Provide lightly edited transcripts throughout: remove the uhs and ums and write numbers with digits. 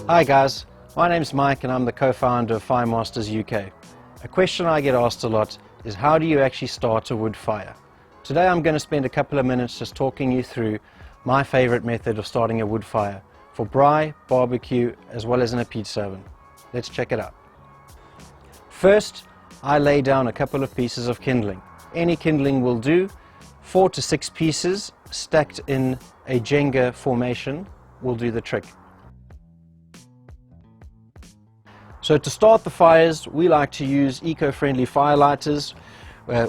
Hi guys, my name's Mike and I'm the co-founder of Firemasters UK. A question I get asked a lot is how do you actually start a wood fire? Today I'm going to spend a couple of minutes just talking you through my favorite method of starting a wood fire for braai, barbecue, as well as in a pizza oven. Let's check it out. First, I lay down a couple of pieces of kindling. Any kindling will do. 4 to 6 pieces stacked in a Jenga formation will do the trick. So to start the fires, we like to use eco-friendly fire lighters.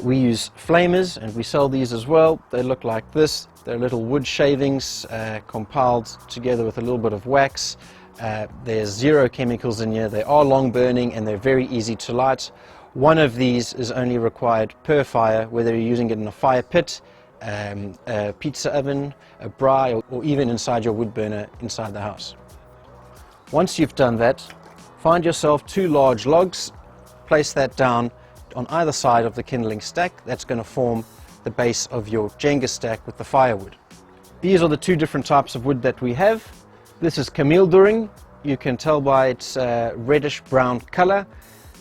We use flamers and we sell these as well. They look like this. They're little wood shavings compiled together with a little bit of wax. There's 0 chemicals in here. They are long burning and they're very easy to light. One of these is only required per fire, whether you're using it in a fire pit, a pizza oven, a braai, or even inside your wood burner inside the house. Once you've done that, find yourself 2 large logs, place that down on either side of the kindling stack. That's going to form the base of your Jenga stack with the firewood. These are the 2 different types of wood that we have. This is Kameeldoring. You can tell by its reddish brown color.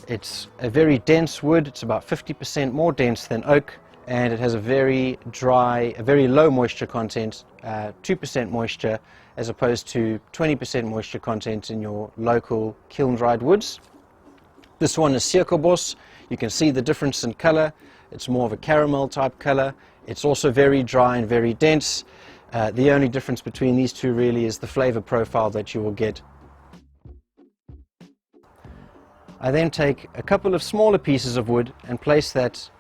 It's a very dense wood. It's about 50% more dense than oak, and it has a very dry, a very low moisture content, 2% moisture, as opposed to 20% moisture content in your local kiln-dried woods. This one is Sekelbos. You can see the difference in color. It's more of a caramel type color. It's also very dry and very dense. The only difference between these 2 really is the flavor profile that you will get. I then take a couple of smaller pieces of wood and place that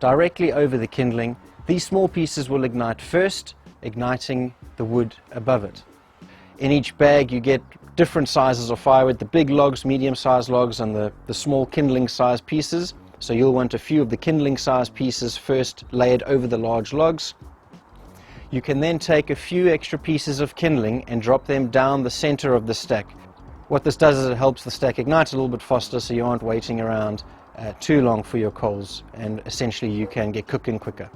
directly over the kindling. These small pieces will ignite first, igniting the wood above it. In each bag you get different sizes of firewood, the big logs, medium-sized logs, and the small kindling-sized pieces. So you'll want a few of the kindling-sized pieces first layered over the large logs. You can then take a few extra pieces of kindling and drop them down the center of the stack. What this does is it helps the stack ignite a little bit faster, so you aren't waiting around too long for your coals, and essentially you can get cooking quicker.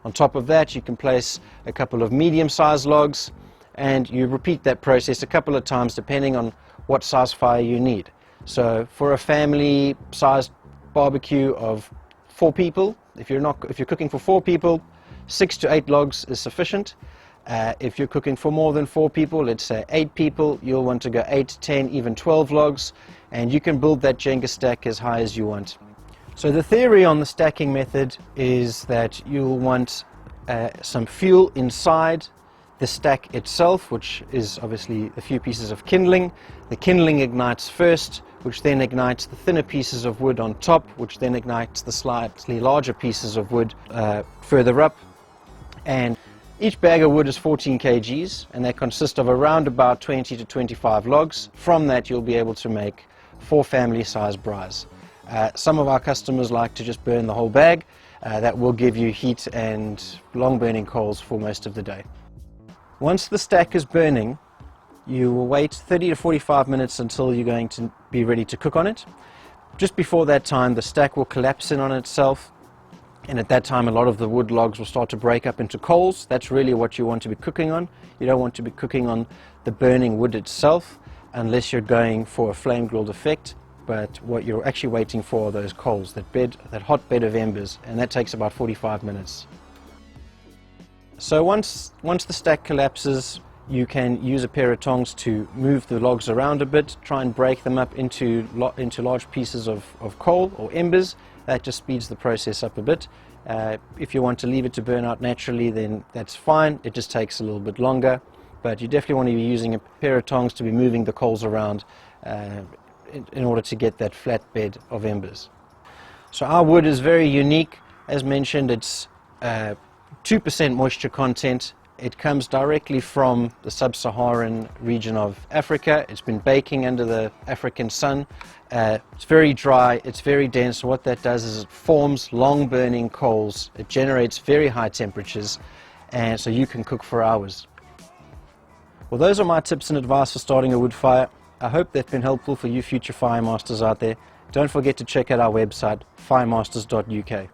On top of that, you can place a couple of medium-sized logs, and you repeat that process a couple of times depending on what size fire you need. So for a family-sized barbecue of 4 people, if you're cooking for 4 people, 6 to 8 logs is sufficient. If you're cooking for more than 4 people, let's say 8 people, you'll want to go 8, 10, even 12 logs, and you can build that Jenga stack as high as you want. So the theory on the stacking method is that you'll want some fuel inside the stack itself, which is obviously a few pieces of kindling. The kindling ignites first, which then ignites the thinner pieces of wood on top, which then ignites the slightly larger pieces of wood further up. And each bag of wood is 14 kgs, and they consist of around about 20 to 25 logs. From that you'll be able to make 4 family-sized braais. Some of our customers like to just burn the whole bag. That will give you heat and long burning coals for most of the day. Once the stack is burning, you will wait 30 to 45 minutes until you're going to be ready to cook on it. Just before that time, the stack will collapse in on itself, and at that time a lot of the wood logs will start to break up into coals. That's really what you want to be cooking on. You don't want to be cooking on the burning wood itself unless you're going for a flame grilled effect. But what you're actually waiting for are those coals, that hot bed of embers, and that takes about 45 minutes. So once the stack collapses, you can use a pair of tongs to move the logs around a bit, try and break them up into large pieces of coal or embers. That just speeds the process up a bit. If you want to leave it to burn out naturally, then that's fine. It just takes a little bit longer, but you definitely want to be using a pair of tongs to be moving the coals around in order to get that flat bed of embers. So our wood is very unique. As mentioned, it's 2% moisture content. It comes directly from the sub-Saharan region of Africa. It's been baking under the African sun. It's very dry, it's very dense. What that does is it forms long burning coals. It generates very high temperatures, and so you can cook for hours. Well, those are my tips and advice for starting a wood fire. I hope they've been helpful for you future fire masters out there. Don't forget to check out our website, firemasters.uk.